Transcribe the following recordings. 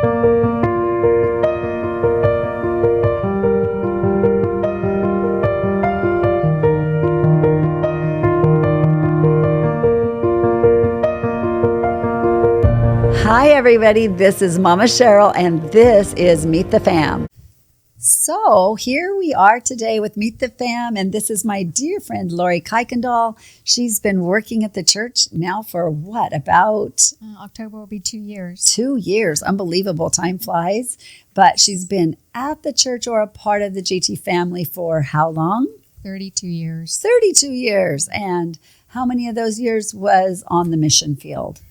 Hi, everybody. This is Mama Cheryl, and this is Meet the Fam. So here we are today with Meet the Fam, and this is my dear friend, Lori Kuykendall. She's been working at the church now for what, about? October will be 2 years. 2 years. Unbelievable. Time flies. But she's been at the church or a part of the GT family for how long? 32 years. 32 years. And how many of those years was on the mission field?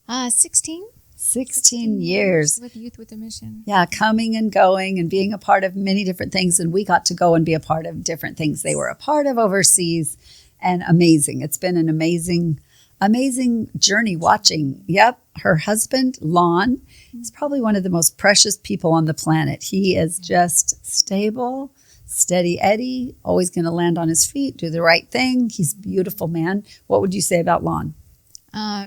16. 16 years. With Youth with a Mission. Yeah, coming and going and being a part of many different things. And we got to go and be a part of different things they were a part of overseas. And amazing. It's been an amazing journey watching. Yep, her husband, Lon, is probably one of the most precious people on the planet. He is just stable, steady Eddie, always going to land on his feet, do the right thing. He's a beautiful man. What would you say about Lon?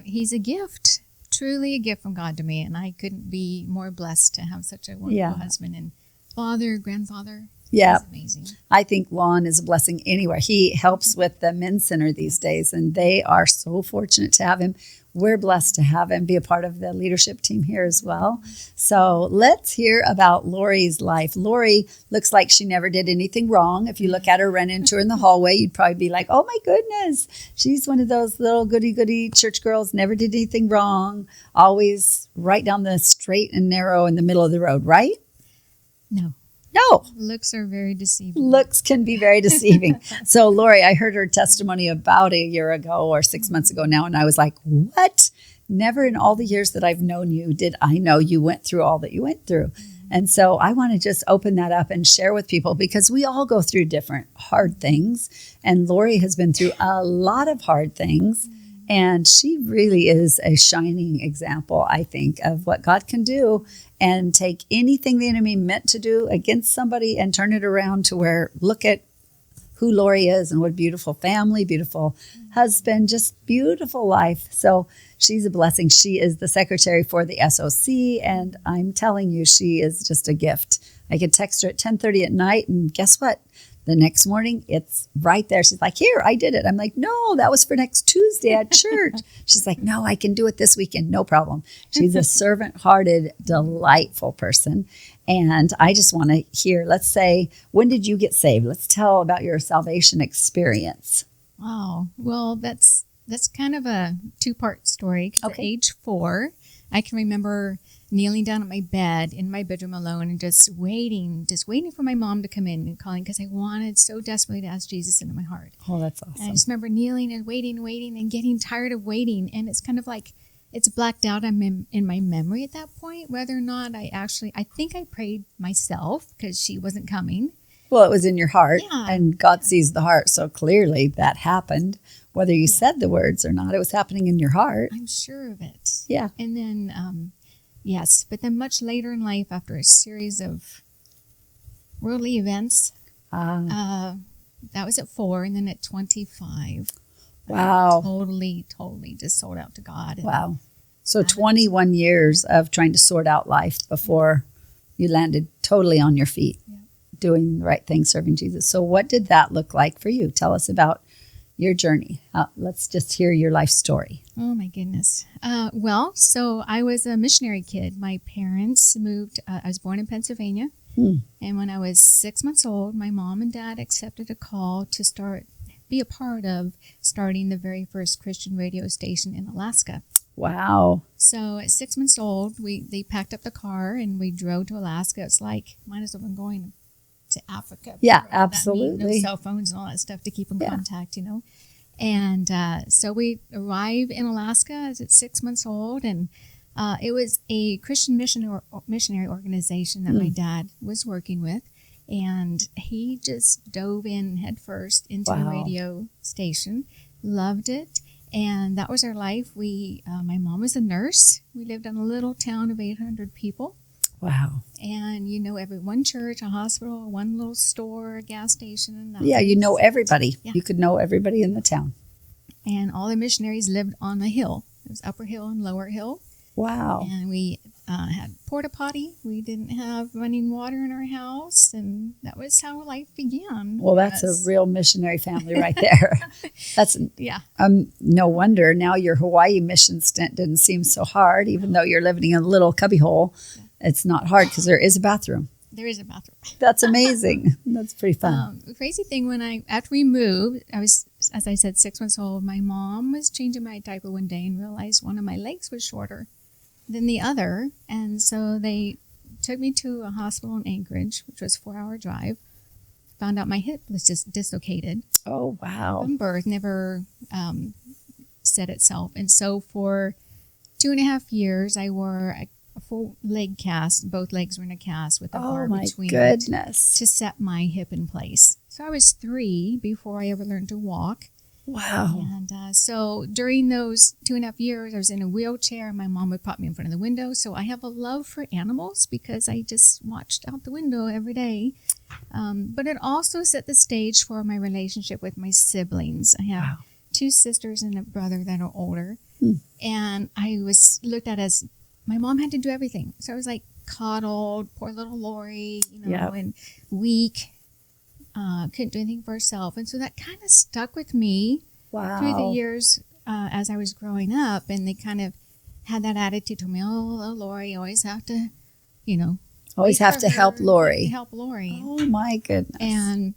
He's a gift. Truly a gift from God to me, and I couldn't be more blessed to have such a wonderful husband and father, grandfather. Yeah, amazing. I think Lon is a blessing anywhere. He helps with the men's center these days, and they are so fortunate to have him. We're blessed to have him be a part of the leadership team here as well. So let's hear about Lori's life. Lori looks like she never did anything wrong. If you look at her, run into her in the hallway, you'd probably be like, oh my goodness, she's one of those little goody-goody church girls, never did anything wrong, always right down the straight and narrow in the middle of the road, right? No. No. Looks are very deceiving. Looks can be very deceiving. So, Lori, I heard her testimony about a year ago or 6 months ago now, and I was like, what? Never in all the years that I've known you did I know you went through all that you went through. And so I want to just open that up and share with people because we all go through different hard things. And Lori has been through a lot of hard things. And she really is a shining example, I think, of what God can do and take anything the enemy meant to do against somebody and turn it around to where, look at who Lori is and what a beautiful family, beautiful husband, just beautiful life. So she's a blessing. She is the secretary for the SOC, and I'm telling you, she is just a gift. I could text her at 10:30 at night, and guess what? The next morning, it's right there. She's like, here, I did it. I'm like, no, that was for next Tuesday at church. She's like, no, I can do it this weekend. No problem. She's a servant-hearted, delightful person. And I just want to hear, let's say, when did you get saved? Let's tell about your salvation experience. Wow. Well, that's kind of a two-part story. Okay. At age 4, I can remember kneeling down at my bed in my bedroom alone and just waiting for my mom to come in and calling because I wanted so desperately to ask Jesus into my heart. Oh, that's awesome. And I just remember kneeling and waiting and getting tired of waiting. And it's kind of like it's blacked out in my memory at that point, whether or not I think I prayed myself because she wasn't coming. Well, it was in your heart, yeah. And God sees the heart. So clearly that happened. Whether you said the words or not, it was happening in your heart. I'm sure of it. Yeah. And then, yes, but then much later in life, after a series of worldly events, that was at 4, and then at 25, wow, totally just sold out to God. Wow. So 21 years of trying to sort out life before you landed totally on your feet, doing the right thing, serving Jesus. So what did that look like for you? Tell us about your journey. Let's just hear your life story. Oh, my goodness. Well, so I was a missionary kid. My parents moved. I was born in Pennsylvania. And when I was 6 months old, my mom and dad accepted a call to be a part of starting the very first Christian radio station in Alaska. Wow. So at 6 months old, they packed up the car and we drove to Alaska. It's like, might as well have been going to Africa. Yeah, absolutely. No cell phones and all that stuff to keep in contact, And so we arrived in Alaska as at 6 months old, and it was a Christian missionary organization that my dad was working with, and he just dove in head first into the radio station, loved it, and that was our life. My mom was a nurse. We lived in a little town of 800 people. Wow. And every one church, a hospital, one little store, a gas station. And everybody. Yeah. You could know everybody in the town. And all the missionaries lived on a hill. There was Upper Hill and Lower Hill. Wow. And we had porta potty. We didn't have running water in our house, and that was how life began. Well, that's a real missionary family right there. That's yeah. No wonder now your Hawaii mission stint didn't seem so hard, even though you're living in a little cubbyhole. Yeah. It's not hard because there is a bathroom. There is a bathroom. That's amazing. That's pretty fun. The crazy thing, after we moved, I was, as I said, 6 months old. My mom was changing my diaper one day and realized one of my legs was shorter than the other. And so they took me to a hospital in Anchorage, which was a 4-hour drive. Found out my hip was just dislocated. Oh, wow. From birth, never set itself. And so for 2.5 years, I wore a full leg cast. Both legs were in a cast with a bar between it to set my hip in place. So I was 3 before I ever learned to walk. Wow. And so during those 2.5 years, I was in a wheelchair. My mom would pop me in front of the window. So I have a love for animals because I just watched out the window every day. But it also set the stage for my relationship with my siblings. I have 2 sisters and a brother that are older. And I was looked at as my mom had to do everything. So I was like coddled, poor little Lori, and weak. Couldn't do anything for herself. And so that kind of stuck with me through the years as I was growing up. And they kind of had that attitude to me, oh, Lori, you always have to, always have to help Lori. Help Lori. Oh, my goodness. And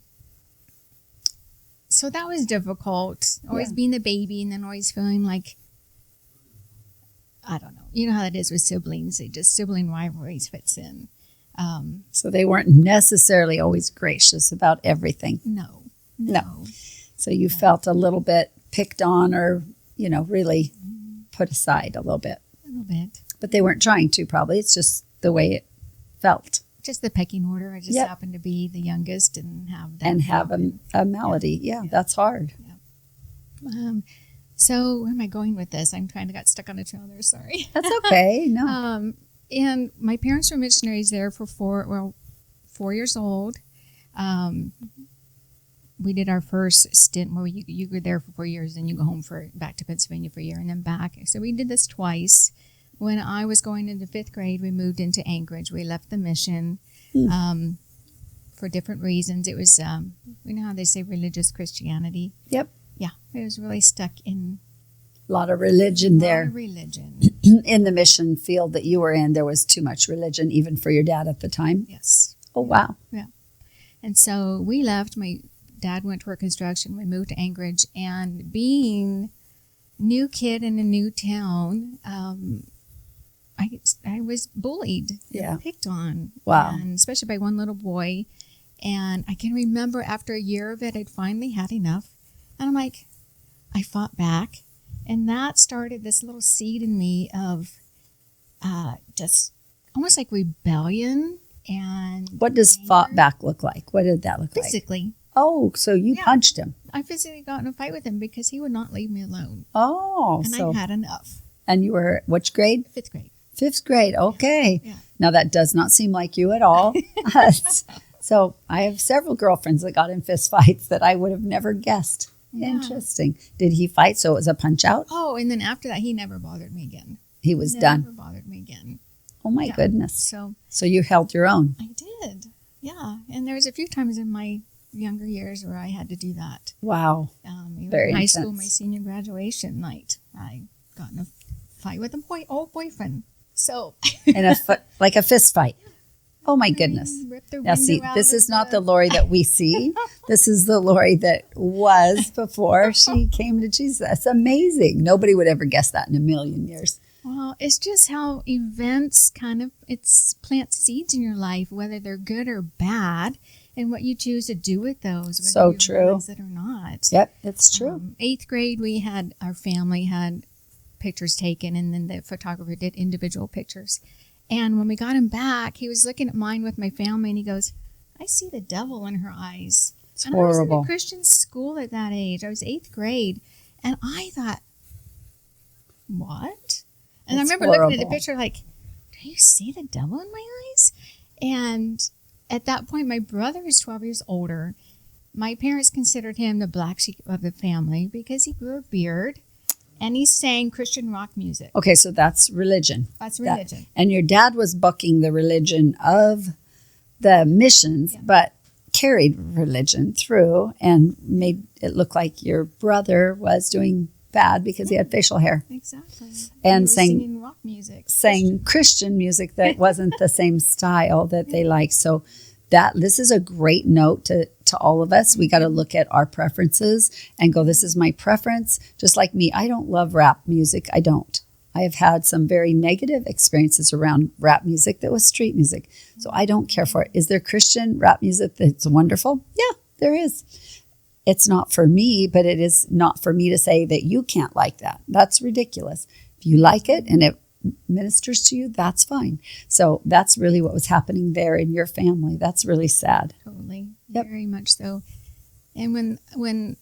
so that was difficult, always being the baby and then always feeling like, I don't know. You know how it is with siblings. Sibling rivalries fits in. So they weren't necessarily always gracious about everything. No. So you felt a little bit picked on or, really put aside a little bit. A little bit. But they weren't trying to probably. It's just the way it felt. Just the pecking order. I just happened to be the youngest and have that. And have a melody. Yeah, that's hard. Yeah. So where am I going with this? I'm trying to get stuck on a trail there. Sorry. That's okay. No. And my parents were missionaries there for 4 years old. We did our first stint where you were there for 4 years, and you go home back to Pennsylvania for a year and then back. So we did this twice. When I was going into 5th grade, we moved into Anchorage. We left the mission for different reasons. It was, you know how they say religious Christianity? Yep. Yeah, it was really stuck in a lot of religion there. A lot of religion. In the mission field that you were in, there was too much religion, even for your dad at the time? Yes. Oh, wow. Yeah. And so we left. My dad went to work construction. We moved to Anchorage. And being new kid in a new town, I was bullied and picked on. Wow. And especially by one little boy. And I can remember after a year of it, I'd finally had enough. And I'm like, I fought back. And that started this little seed in me of just almost like rebellion. And what does fought back look like? What did that look like? Physically. Oh, so you punched him. I physically got in a fight with him because he would not leave me alone. Oh. And I had enough. And you were which grade? 5th grade. 5th grade. Okay. Yeah. Now that does not seem like you at all. So I have several girlfriends that got in fist fights that I would have never guessed. Yeah. Interesting. Did he fight? So it was a punch out? Oh, and then after that, he never bothered me again. He was done. Never bothered me again. Oh, my goodness. So you held your own. I did. Yeah. And there was a few times in my younger years where I had to do that. Wow. Even Very in high intense. school, my senior graduation night, I got in a fight with a old boyfriend. So. Like a fist fight. Oh, my goodness. Now, see, this is not the Lori that we see. This is the Lori that was before she came to Jesus. That's amazing. Nobody would ever guess that in a million years. Well, it's just how events it's plant seeds in your life, whether they're good or bad, and what you choose to do with those, whether So you true. realize it or not. Yep, it's true. 8th grade, our family had pictures taken, and then the photographer did individual pictures. And when we got him back, he was looking at mine with my family, and he goes, I see the devil in her eyes. It's and horrible. I was in a Christian school at that age. I was 8th grade. And I thought, what? And I remember looking at the picture like, do you see the devil in my eyes? And at that point, my brother is 12 years older. My parents considered him the black sheep of the family because he grew a beard. And he sang Christian rock music. Okay, so that's religion. That's religion. And your dad was bucking the religion of the missions, but carried religion through and made it look like your brother was doing bad because he had facial hair. Exactly. And singing rock music. Sang Christian music that wasn't the same style that they liked. So this is a great note to all of us. We got to look at our preferences and go, this is my preference. Just like me, I don't love rap music. I don't. I have had some very negative experiences around rap music that was street music. So I don't care for it. Is there Christian rap music that's wonderful? Yeah, there is. It's not for me, but it is not for me to say that you can't like that. That's ridiculous. If you like it and it ministers to you, that's fine. So that's really what was happening there in your family. That's really sad. Totally. Yep. Very much so. And when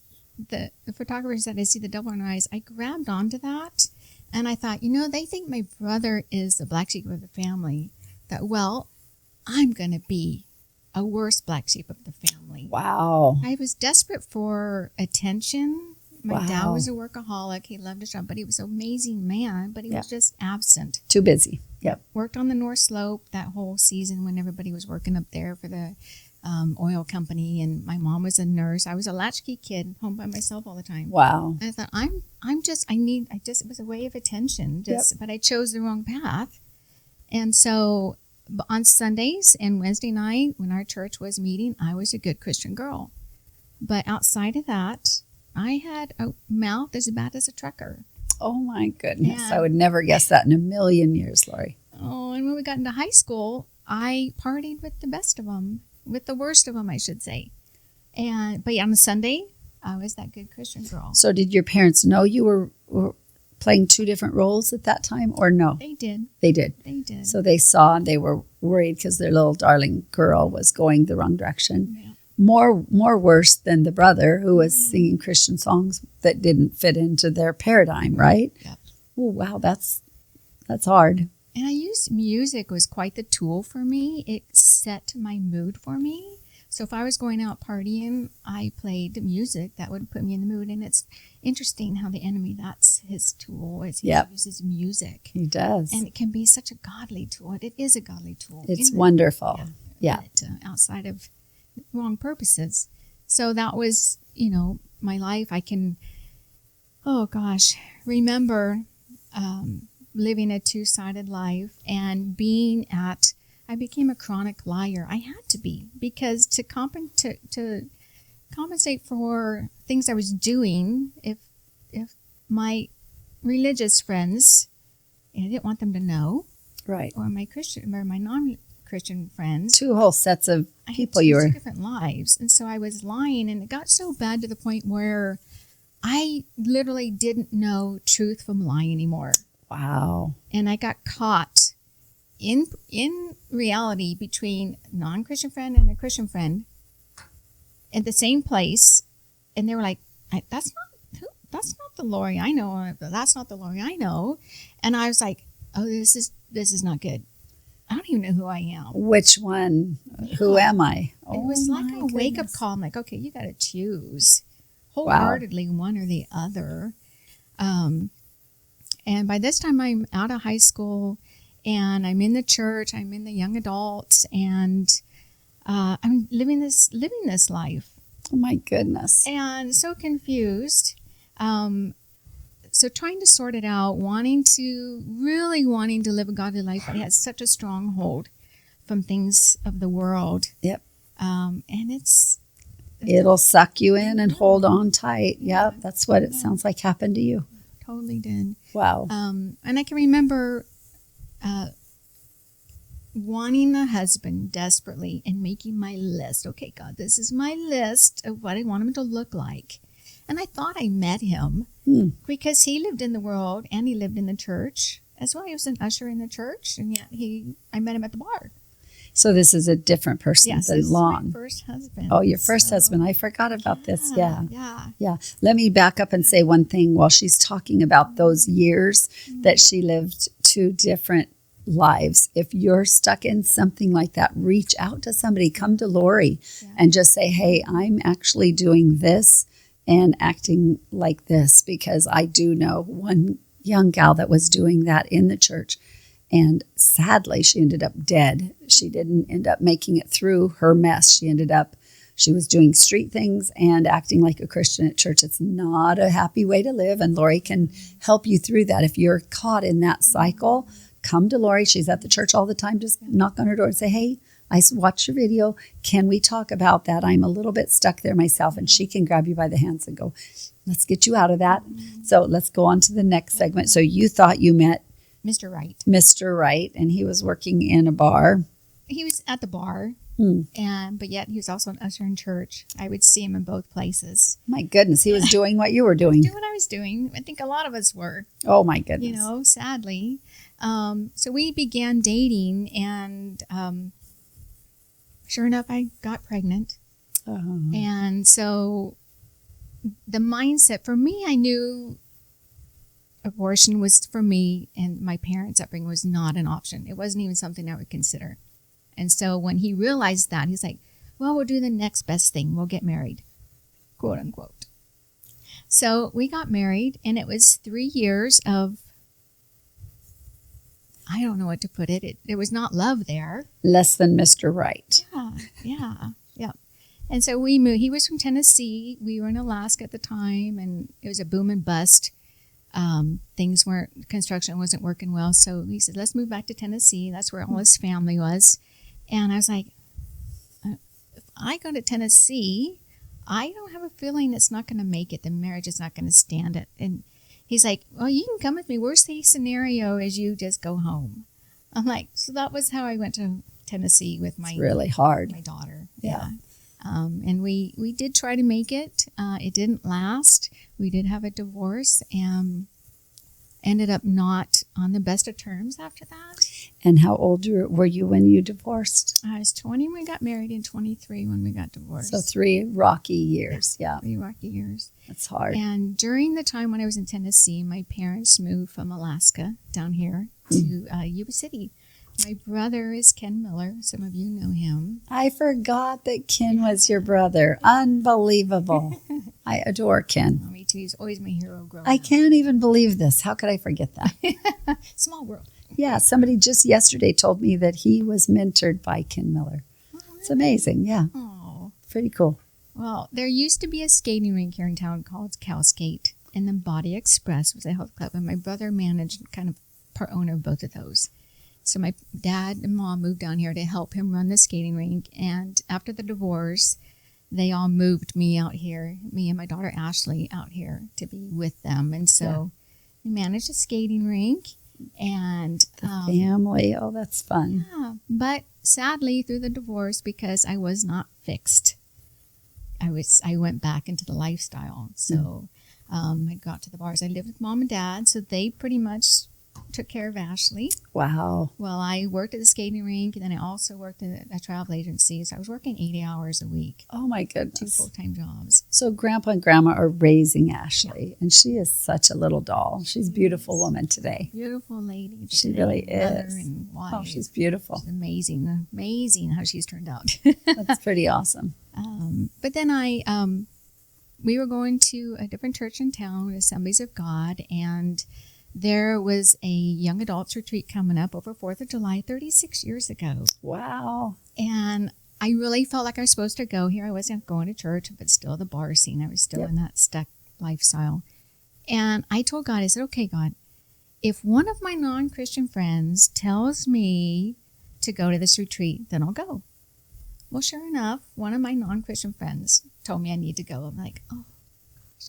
the photographer said, I see the devil in her eyes, I grabbed onto that. And I thought, they think my brother is the black sheep of the family. That, well, I'm going to be a worse black sheep of the family. Wow. I was desperate for attention. My dad Wow. was a workaholic. He loved his job, but he was an amazing man, but he was just absent. Too busy. Yep. Worked on the North Slope that whole season when everybody was working up there for the oil company, and my mom was a nurse. I was a latchkey kid, home by myself all the time. Wow. And I thought, it was a way of attention, but I chose the wrong path. And so on Sundays and Wednesday night, when our church was meeting, I was a good Christian girl. But outside of that, I had a mouth as bad as a trucker. Oh my goodness. Yeah. I would never guess that in a million years, Lori. Oh, and when we got into high school, I partied with the best of them, with the worst of them, I should say. But on a Sunday, I was that good Christian girl. So did your parents know you were playing two different roles at that time, or no? They did. They did. They did. So they saw and they were worried because their little darling girl was going the wrong direction. Yeah. More worse than the brother who was singing Christian songs that didn't fit into their paradigm, right? Yep. Oh, wow, that's hard. And I used music was quite the tool for me. It set my mood for me. So if I was going out partying, I played music that would put me in the mood. And it's interesting how the enemy, that's his tool, is he uses music. He does. And it can be such a godly tool. It is a godly tool. It's wonderful. Yeah. Outside of wrong purposes. So that was, my life. I can, remember living a two-sided life and I became a chronic liar. I had to be, because to compensate for things I was doing, if my religious friends, I didn't want them to know, Right. or my Christian or my non-Christian friends, Two whole sets of people I you had were. two different lives, and so I was lying, and it got so bad to the point where I literally didn't know truth from lying anymore. Wow. And I got caught in reality between a non-Christian friend and a Christian friend at the same place, and they were like, "That's not the Lori I know. That's not the Lori I know." And I was like, "Oh, this is not good. I don't even know who I am." Which one? Who am I? It was like a wake-up call. I'm like, okay, you got to choose wholeheartedly one or the other. And by this time, I'm out of high school, and I'm in the church. I'm in the young adults, and I'm living this life. Oh my goodness. And so confused. So trying to sort it out, wanting to live a godly life, but it has such a stronghold from things of the world. Yep. And It'll suck you in and hold on tight. Yep. That's what it sounds like happened to you. totally did. Wow. And I can remember wanting a husband desperately and making my list. Okay, God, this is my list of what I want him to look like. And I thought I met him because he lived in the world and he lived in the church as well. He was an usher in the church, and yet I met him at the bar. So this is a different person Yes, than this Lon. is my first husband. Oh, your first husband. I forgot about this. Yeah. Yeah. Let me back up and say one thing while she's talking about those years that she lived two different lives. If you're stuck in something like that, reach out to somebody. Come to Lori and just say, hey, I'm actually doing this. and acting like this, because I do know one young gal that was doing that in the church. And sadly, she ended up dead. She didn't end up making it through her mess. She was doing street things and acting like a Christian at church. It's not a happy way to live. And Lori can help you through that. If you're caught in that cycle, come to Lori. She's at the church all the time. Just knock on her door and say, hey, I watched your video. Can we talk about that? I'm a little bit stuck there myself. And she can grab you by the hands and go, let's get you out of that. So let's go on to the next segment. So you thought you met Mr. Wright. Mr. Wright, and he was working in a bar. He was at the bar, but yet he was also an usher in church. I would see him in both places. My goodness, he was doing what you were doing. Doing what I was doing. I think a lot of us were. Oh, my goodness. You know, sadly. So we began dating, and sure enough, I got pregnant. And so the mindset for me, I knew abortion was for me, and my parents' upbringing was not an option. It wasn't even something I would consider. And so when he realized that, he's like, well, we'll do the next best thing. We'll get married, quote unquote. So we got married, and it was 3 years of, I don't know what to put it. It was not love there. Less than Mr. Wright. Yeah. And so we moved. He was from Tennessee. We were in Alaska at the time, and it was a boom and bust. Construction wasn't working well. So he said, let's move back to Tennessee. That's where all his family was. And I was like, if I go to Tennessee, I don't have a feeling it's not going to make it. The marriage is not going to stand it. And he's like, well, you can come with me. Worst case scenario is you just go home. I'm like, so that was how I went to Tennessee with my really hard. My daughter. Yeah. And we did try to make it. It didn't last. We did have a divorce and ended up not on the best of terms after that. And how old were you when you divorced? I was 20 when we got married and 23 when we got divorced. So 3 rocky years. Yeah. 3 rocky years. That's hard. And during the time when I was in Tennessee, my parents moved from Alaska down here to Yuba City. My brother is Ken Miller. Some of you know him. I forgot that Ken was your brother. Unbelievable. I adore Ken. Oh, me too. He's always my hero growing I up. can't even believe this. How could I forget that? Small world. Yeah, somebody just yesterday told me that he was mentored by Ken Miller. Oh, really? It's amazing. Yeah. Oh. Pretty cool. Well, there used to be a skating rink here in town called Cal Skate, and then Body Express was a health club, and my brother managed kind of part owner of both of those. So my dad and mom moved down here to help him run the skating rink. And after the divorce, they all moved me out here, me and my daughter Ashley out here to be with them. And so we managed a skating rink. And family. Oh, that's fun. Yeah. But sadly, through the divorce, because I was not fixed, I went back into the lifestyle. So I got to the bars. I lived with mom and dad, so they pretty much took care of Ashley. Wow. Well, I worked at the skating rink, and then I also worked at a travel agency. So I was working 80 hours a week. Oh, my 2 goodness. full-time jobs. So Grandpa and Grandma are raising Ashley, and she is such a little doll. She's a beautiful woman today. Beautiful lady. She really is. And wife. Oh, she's beautiful. She's amazing. Amazing how she's turned out. That's pretty awesome. But then we were going to a different church in town, Assemblies of God, and there was a young adults retreat coming up over 4th of July 36 years ago. Wow. And I really felt like I was supposed to go here. I wasn't going to church, but still the bar scene. I was still in that stuck lifestyle. And I told God, I said, okay, God, if one of my non-Christian friends tells me to go to this retreat, then I'll go. Well, sure enough, one of my non-Christian friends told me I need to go. I'm like, oh.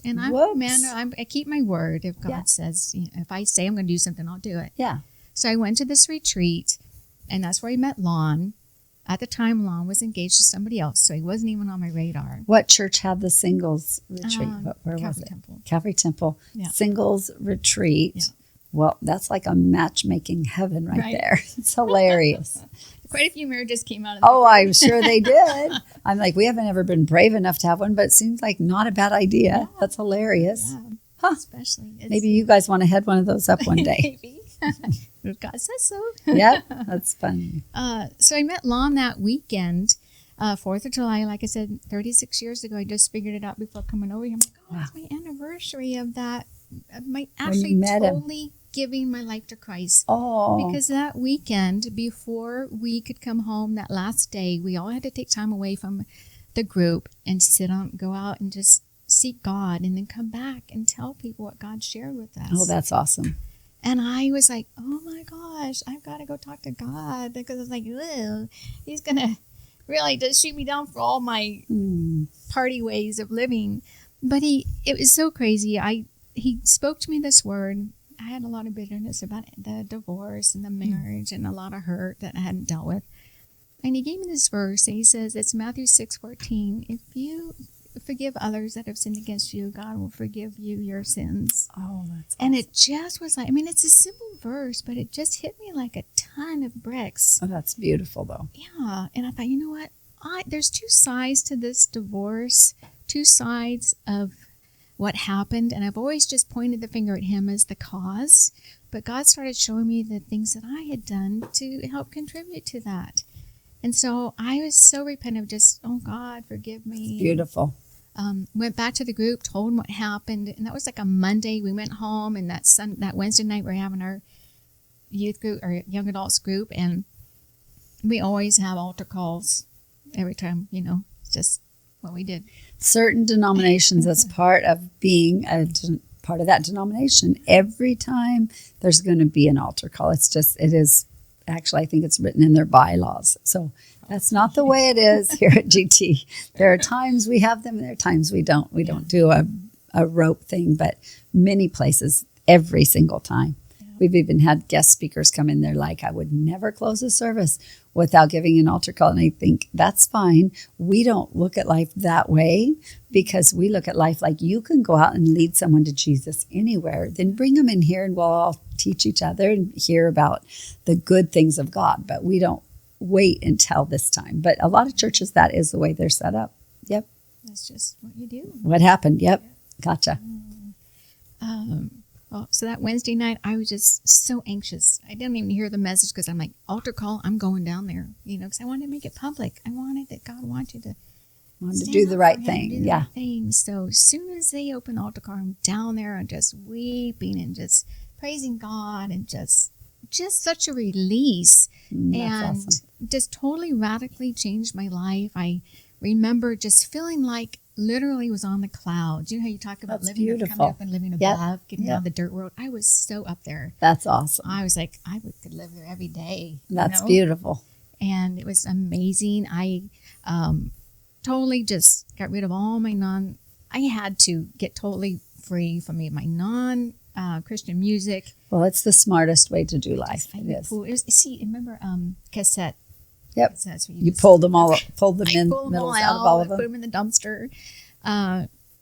And I keep my word. If God says, if I say I'm going to do something, I'll do it. Yeah. So I went to this retreat, and that's where I met Lon. At the time, Lon was engaged to somebody else, so he wasn't even on my radar. What church had the singles retreat? Where was it? Temple. Calvary Temple. Yeah. Singles retreat. Yeah. Well, that's like a matchmaking heaven right there. It's hilarious. Quite a few marriages came out of Oh, I'm sure they did. I'm like, we haven't ever been brave enough to have one, but it seems like not a bad idea. Yeah. That's hilarious. Yeah. Huh. Especially. Maybe you guys want to head one of those up one day. Maybe. If God says so. Yeah, that's funny. So I met Lon that weekend. 4th of July, like I said, 36 years ago, I just figured it out before coming over here. I'm like, oh, Wow. it's my anniversary of that. Of my When actually you met him. totally giving my life to Christ. Oh, Because that weekend, before we could come home, that last day, we all had to take time away from the group and go out and just seek God and then come back and tell people what God shared with us. oh, that's awesome. And I was like, oh my gosh, I've got to go talk to God, because I was like, ew, he's going to really just shoot me down for all my party ways of living. But it was so crazy. He spoke to me this word. I had a lot of bitterness about the divorce and the marriage and a lot of hurt that I hadn't dealt with. And he gave me this verse, and he says, it's Matthew 6:14. If you forgive others that have sinned against you, God will forgive you your sins. Oh, that's awesome. And it just was like, I mean, it's a simple verse, but it just hit me like a ton of bricks. Oh, that's beautiful, though. Yeah. And I thought, you know what? There's two sides to this divorce, two sides of what happened. And I've always just pointed the finger at him as the cause. But God started showing me the things that I had done to help contribute to that. And so I was so repentant of just, oh, God, forgive me. Beautiful. Went back to the group, told them what happened. And that was like a Monday. We went home, and that Wednesday night, we're having our youth group or young adults group. And we always have altar calls every time, it's just what we did. Certain Denominations, that's part of being part of that denomination. Every time there's going to be an altar call. It is. Actually, I think it's written in their bylaws. So that's not the way it is here at GT. There are times we have them, and there are times we don't. We don't do a rope thing, but many places, every single time. Yeah. We've even had guest speakers come in there like, I would never close a service without giving an altar call. And I think that's fine. We don't look at life that way, because we look at life like you can go out and lead someone to Jesus anywhere. Then bring them in here, and we'll all teach each other and hear about the good things of God. But we don't wait until this time. But a lot of churches, that is the way they're set up. Yep. That's just what you do. What happened? Yep. Gotcha. Well, so that Wednesday night, I was just so anxious. I didn't even hear the message, because I'm like, altar call, I'm going down there, because I wanted to make it public. I wanted that God wanted to do the right thing. Yeah. So as soon as they opened the altar call, I'm down there and just weeping and just praising God, and just such a release. That's awesome. Just totally radically changed my life. I remember just feeling like literally was on the clouds. You know how you talk about That's coming beautiful. up and living above, getting out of the dirt world. I was so up there. That's awesome. I was like, could live there every day. That's beautiful. And it was amazing. I totally just got rid of all my I had to get totally free from my non-Christian music. Well, it's the smartest way to do life. It is. Cool. Remember cassette? Yep. Cassettes You pulled them all, pulled them I in, pulled them middles all out of all of put them. them in the dumpster.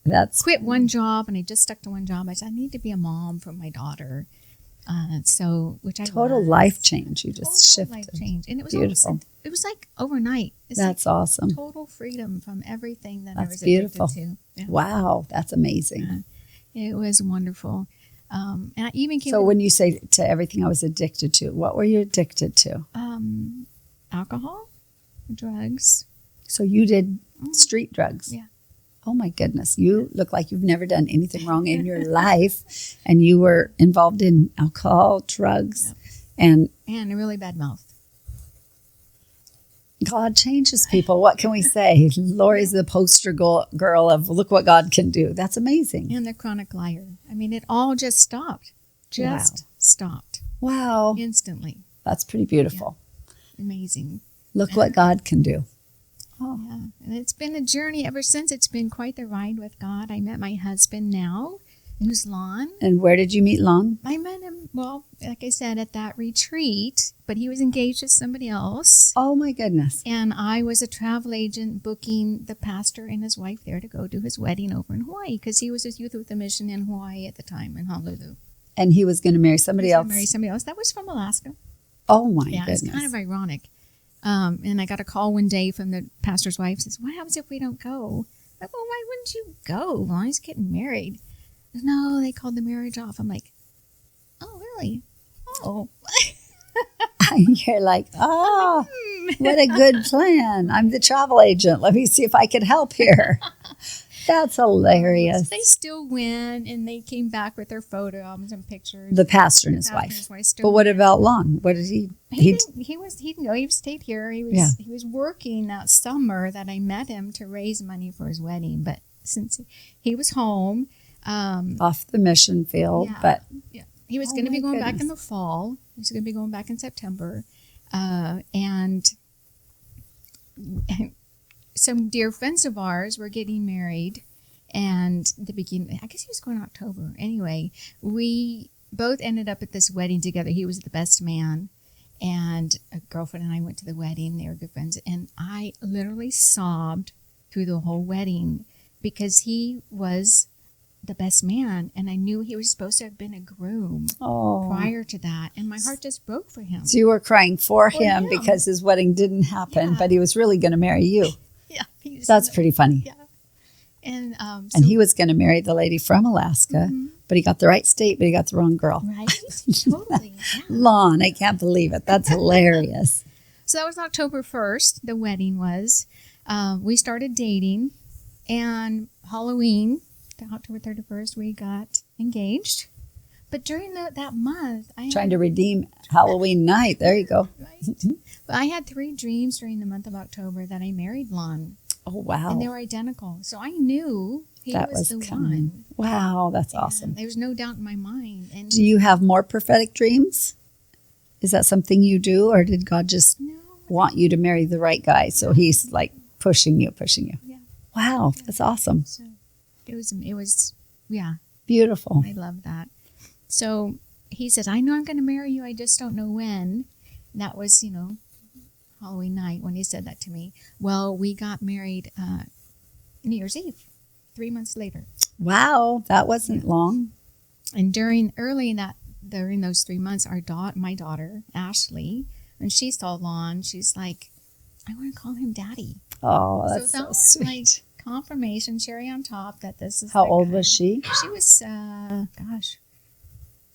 That's quit one job, and I just stuck to one job. I said, I need to be a mom for my daughter. Which I total was. life change. You just Total shifted. life change. And it was Beautiful. It was like overnight. It's That's like awesome. Total freedom from everything that I That's was beautiful. addicted to. Yeah. Wow, that's amazing. It was wonderful. And I even came So when you say to everything I was addicted to, what were you addicted to? alcohol, drugs. So you did street drugs. Yeah. Oh my goodness. You look like you've never done anything wrong in your life, and you were involved in alcohol, drugs, and a really bad mouth. God changes people. What can we say? Lori's the poster girl of look what God can do. That's amazing. And the chronic liar. I mean, it all just stopped. Stopped. Wow. Instantly. That's pretty beautiful. Yeah. Amazing. Look what God can do. Oh. Yeah. And it's been a journey ever since. It's been quite the ride with God. I met my husband now, who's Lon. And where did you meet Lon? I met him, well, like I said, at that retreat, but he was engaged with somebody else. Oh my goodness. And I was a travel agent booking the pastor and his wife there to go do his wedding over in Hawaii, because he was his youth with a mission in Hawaii at the time, in Honolulu. And he was going to marry somebody else. That was from Alaska. Oh my goodness. It's kind of ironic. And I got a call one day from the pastor's wife. Says, "What happens if we don't go?" I'm like, "Well, why wouldn't you go? Well, he's getting married." No, they called the marriage off. I'm like, "Oh, really? Oh." You're like, oh. What a good plan. I'm the travel agent. Let me see if I can help here. That's hilarious. They still went, and they came back with their photo albums and pictures. The pastor and his wife. But what about Lon? What did he? He didn't go. He stayed here. He was working that summer that I met him to raise money for his wedding. But since he was home, off the mission field, he was going to be going back in the fall. He was going to be going back in September, and some dear friends of ours were getting married, and the beginning, I guess he was going October. Anyway, we both ended up at this wedding together. He was the best man, and a girlfriend and I went to the wedding. They were good friends, and I literally sobbed through the whole wedding because he was the best man, and I knew he was supposed to have been a groom prior to that, and my heart just broke for him. So you were crying for him because his wedding didn't happen, but he was really going to marry you. Yeah, that's pretty funny. Yeah, and and he was going to marry the lady from Alaska, but he got the right state, but he got the wrong girl. Right, totally. Yeah. Lon, I can't believe it. That's hilarious. So that was October 1st. The wedding was. We started dating, and Halloween, October 31st, we got engaged. But during that month, trying to redeem Halloween night. There you go. Right. But I had 3 dreams during the month of October that I married Lon. Oh, wow. And they were identical. So I knew he was the one. Wow, that's awesome. There was no doubt in my mind. And do you have more prophetic dreams? Is that something you do, or did God just want you to marry the right guy? So he's like pushing you. Yeah. Wow, that's awesome. So it was, beautiful. I love that. So he said, I know I'm going to marry you. I just don't know when. And that was, Halloween night when he said that to me. Well, we got married New Year's Eve, 3 months later. Wow, that wasn't long. And during those 3 months, my daughter, Ashley, when she saw Lon, she's like, I want to call him Daddy. Oh, that's so sweet. Like confirmation, cherry on top that this is. How old was she? She was,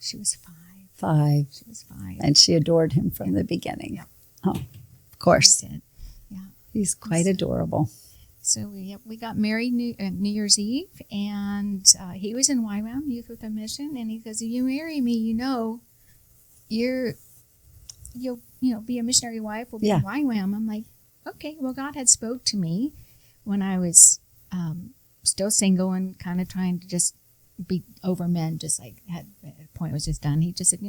she was 5. 5. She was 5. And she adored him from the beginning. Yeah. Oh, of course. She did. Yeah. He's quite adorable. So we got married New Year's Eve, and he was in YWAM, Youth with a Mission, and he goes, if you marry me, you'll be a missionary wife, we'll be in YWAM. I'm like, okay. Well, God had spoke to me when I was still single and kind of trying to just be over men, just like at a point it was just done. He just said,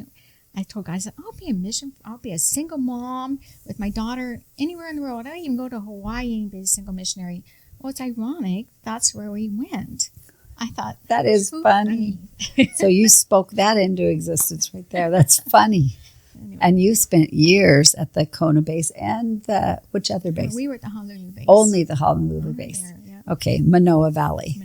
I told God, I said, I'll be a single mom with my daughter anywhere in the world. I don't even go to Hawaii and be a single missionary. Well, it's ironic. That's where we went. I thought that is funny. So you spoke that into existence right there. That's funny. Anyway. And you spent years at the Kona base and which other base? We were at the Honolulu base. Only the Honolulu base. There, yeah. Okay, Manoa Valley.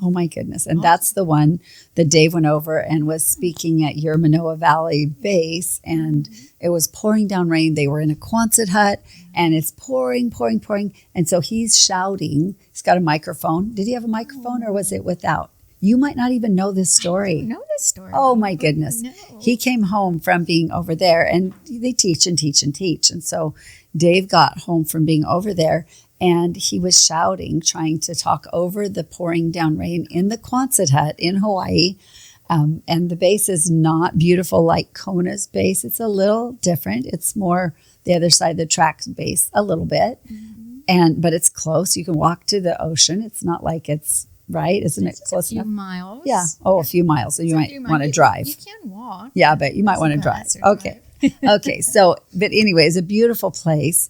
Oh my goodness. And that's the one that Dave went over and was speaking at your Manoa Valley base, and it was pouring down rain. They were in a Quonset hut, and it's pouring. And so he's shouting. He's got a microphone. Did he have a microphone, or was it without? You might not even know this story. I don't know this story. Oh my goodness. No. He came home from being over there, and they teach and teach and teach. And so Dave got home from being over there, and he was shouting, trying to talk over the pouring down rain in the Quonset hut in Hawaii. And the base is not beautiful like Kona's base. It's a little different. It's more the other side of the tracks base a little bit. Mm-hmm. But it's close. You can walk to the ocean. It's not like it's right. Isn't it close enough? A few miles. Yeah. Oh, a few miles. So you might want to drive. You can walk. Yeah, but you might want to drive. Okay. Okay. So, but anyway, it's a beautiful place.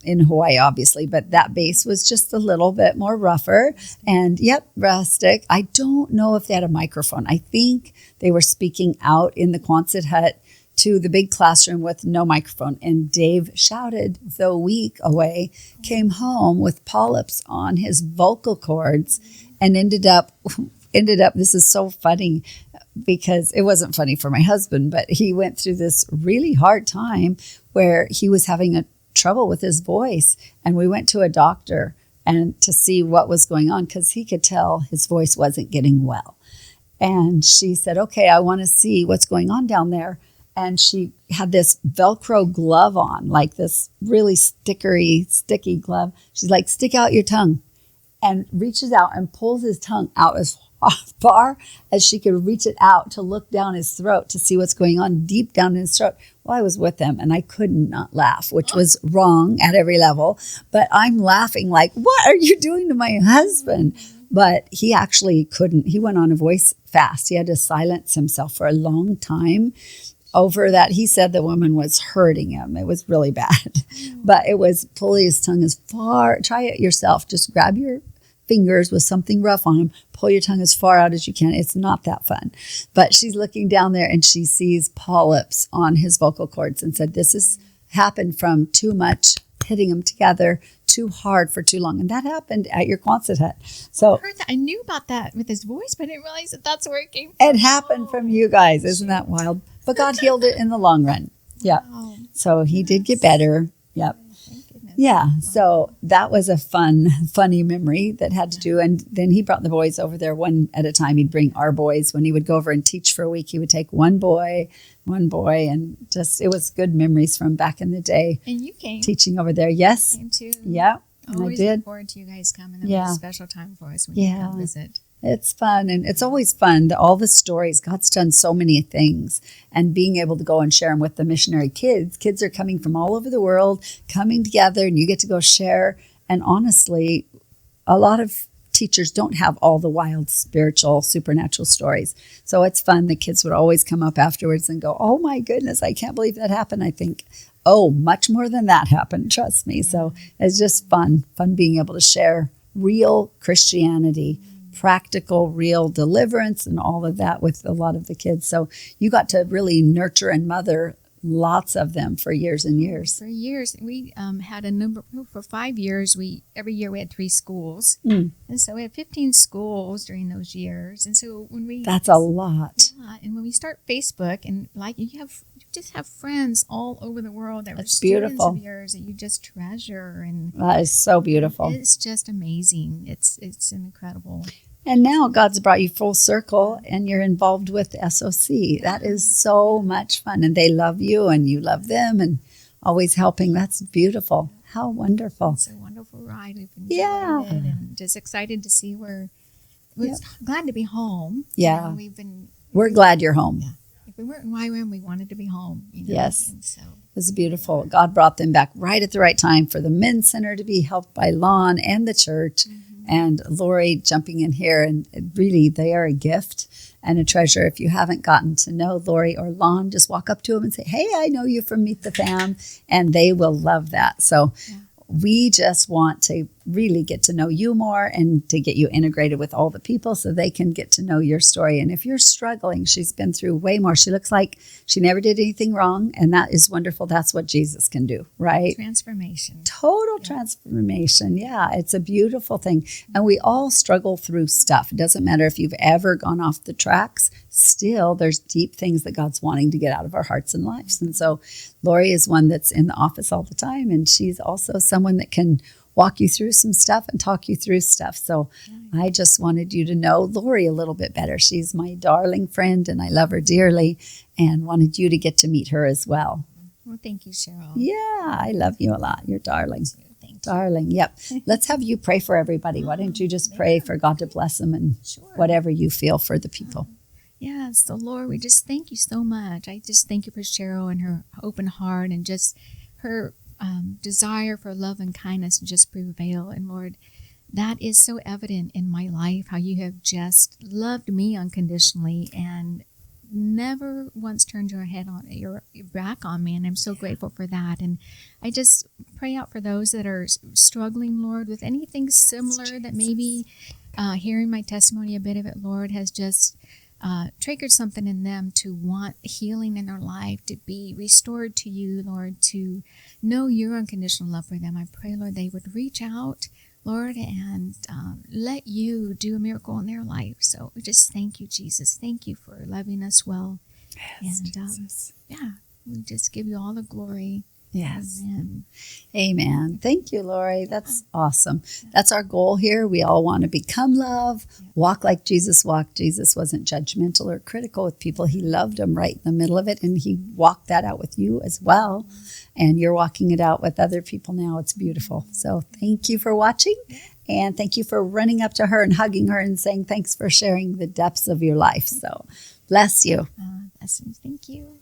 In Hawaii, obviously, but that base was just a little bit more rougher and rustic. I don't know if they had a microphone. I think they were speaking out in the Quonset hut to the big classroom with no microphone. And Dave shouted the week away, came home with polyps on his vocal cords, and ended up, this is so funny because it wasn't funny for my husband, but he went through this really hard time where he was having trouble with his voice, and we went to a doctor and to see what was going on because he could tell his voice wasn't getting well. And she said, okay, I want to see what's going on down there. and she had this Velcro glove on, like this really sticky glove. She's like, stick out your tongue, and reaches out and pulls his tongue out as far as she could reach it out to look down his throat to see what's going on deep down in his throat. Well, I was with him and I could not laugh, which was wrong at every level. But I'm laughing like, what are you doing to my husband? But he actually couldn't. He went on a voice fast. He had to silence himself for a long time over that. He said the woman was hurting him. It was really bad. But it was pulling his tongue as far. Try it yourself. Just grab your fingers with something rough on them, pull your tongue as far out as you can. It's not that fun. But she's looking down there and she sees polyps on his vocal cords and said, this has happened from too much hitting them together too hard for too long. And that happened at your Quonset hut. So I heard that. I knew about that with his voice, but I didn't realize that that's where it came from. It happened from you guys. Isn't that wild? But God healed it in the long run. Yeah. Wow. So he did get better. Yep. Yeah, so that was a funny memory that had to do. And then he brought the boys over there one at a time. He'd bring our boys. When he would go over and teach for a week, he would take one boy, and just, it was good memories from back in the day. And you came. Teaching over there. Yes. Came too. Yeah, and Always I did. look forward to you guys coming. It was a special time for us when you come visit. It's fun, and it's always fun. All the stories, God's done so many things, and being able to go and share them with the missionary kids. Kids are coming from all over the world, coming together, and you get to go share. And honestly, a lot of teachers don't have all the wild, spiritual, supernatural stories. So it's fun. The kids would always come up afterwards and go, oh my goodness, I can't believe that happened. I think, oh, much more than that happened, trust me. So it's just fun being able to share real Christianity, practical, real deliverance and all of that with a lot of the kids. So you got to really nurture and mother lots of them for years and years. For years. We had a number, for 5 years, every year we had 3 schools. And so we had 15 schools during those years. And so when we... That's a lot. Yeah, and when we start Facebook, and like you just have friends all over the world that were students beautiful. of yours that you just treasure. And that is so beautiful. It's just amazing. It's incredible. And now God's brought you full circle and you're involved with SOC. That is so much fun. And they love you and you love them and always helping. That's beautiful. How wonderful. It's a wonderful ride. We've enjoyed it and just excited to see where we're glad to be home. Yeah. You know, we're glad you're home. Yeah. If we weren't in YWAM, we wanted to be home. You know? Yes. And so it was beautiful. God brought them back right at the right time for the men's center to be helped by Lon and the church. And Lori jumping in here, and really they are a gift and a treasure. If you haven't gotten to know Lori or Lon, just walk up to them and say, hey, I know you from Meet the Fam, and they will love that. So we just want to really get to know you more and to get you integrated with all the people so they can get to know your story. And if you're struggling, she's been through way more. She looks like she never did anything wrong, and that is wonderful. That's what Jesus can do, right? Transformation. Total transformation. Yeah, it's a beautiful thing. And we all struggle through stuff. It doesn't matter if you've ever gone off the tracks. Still, there's deep things that God's wanting to get out of our hearts and lives. And so Lori is one that's in the office all the time, and she's also someone that can walk you through some stuff and talk you through stuff. So I just wanted you to know Lori a little bit better. She's my darling friend, and I love her dearly, and wanted you to get to meet her as well. Well, thank you, Cheryl. Yeah, I love you a lot. You're darling. Thank you. Darling, yep. Let's have you pray for everybody. Why don't you just pray for God to bless them and whatever you feel for the people. Yeah, so Lord, we just thank you so much. I just thank you for Cheryl and her open heart and just her desire for love and kindness to just prevail. And Lord, that is so evident in my life, how you have just loved me unconditionally and never once turned your back on me. And I'm so grateful for that. And I just pray out for those that are struggling, Lord, with anything similar that maybe hearing my testimony, a bit of it, Lord, has just triggered something in them to want healing in their life, to be restored to you, Lord, to know your unconditional love for them. I pray, Lord, they would reach out, Lord, and let you do a miracle in their life. So we just thank you, Jesus. Thank you for loving us well. Yes, and Jesus. we just give you all the glory. Yes. Amen. Amen. Thank you, Lori. That's awesome. That's our goal here. We all want to become love, walk like Jesus walked. Jesus wasn't judgmental or critical with people. He loved them right in the middle of it, and he walked that out with you as well. And you're walking it out with other people now. It's beautiful. So thank you for watching, and thank you for running up to her and hugging her and saying thanks for sharing the depths of your life. So bless you. Blessings. Thank you.